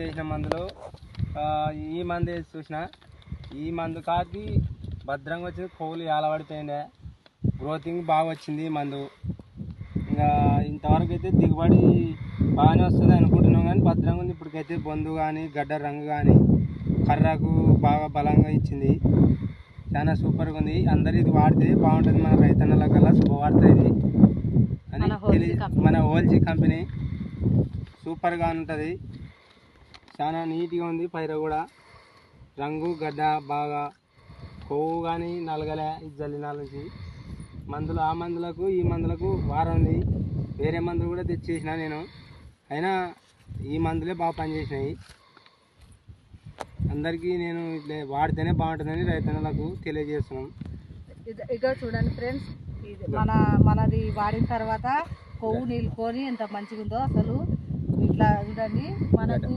వేసిన మందులు ఈ మందు వేసి చూసిన ఈ మందు కాకి భద్రంగా వచ్చింది. పువ్వులు ఏలబడిపోయిండే, గ్రోతింగ్ బాగా వచ్చింది ఈ మందు. ఇంకా ఇంతవరకు అయితే దిగుబడి బాగానే వస్తుంది అనుకుంటున్నాం, కానీ భద్రంగా ఉంది. ఇప్పటికైతే బొందు కానీ గడ్డ రంగు కానీ కర్రకు బాగా బలంగా ఇచ్చింది. చాలా సూపర్గా ఉంది. అందరు ఇది వాడితే బాగుంటుంది, మన రైతన్నల కల్లా శుభవార్త ఇది అని మన ఓల్జీ కంపెనీ సూపర్గా ఉంటుంది. చాలా నీట్గా ఉంది. పైర కూడా రంగు గడ్డ బాగా కొవ్వు కానీ నలగలే ఇది జల్లినాల నుంచి. మందులు ఆ మందులకు ఈ మందులకు వారం ఉంది. వేరే మందులు కూడా తెచ్చేసిన నేను, అయినా ఈ మందులే బాగా పనిచేసినాయి. అందరికీ నేను ఇట్లా వాడితేనే బాగుంటుందని రైతన్నలకు తెలియజేస్తున్నాం. ఇక చూడండి ఫ్రెండ్స్, ఇది మనది వాడిన తర్వాత కొవ్వు నీళ్ళుకొని ఎంత మంచిగా ఉందో అసలు. ఇట్లా చూడండి మనకు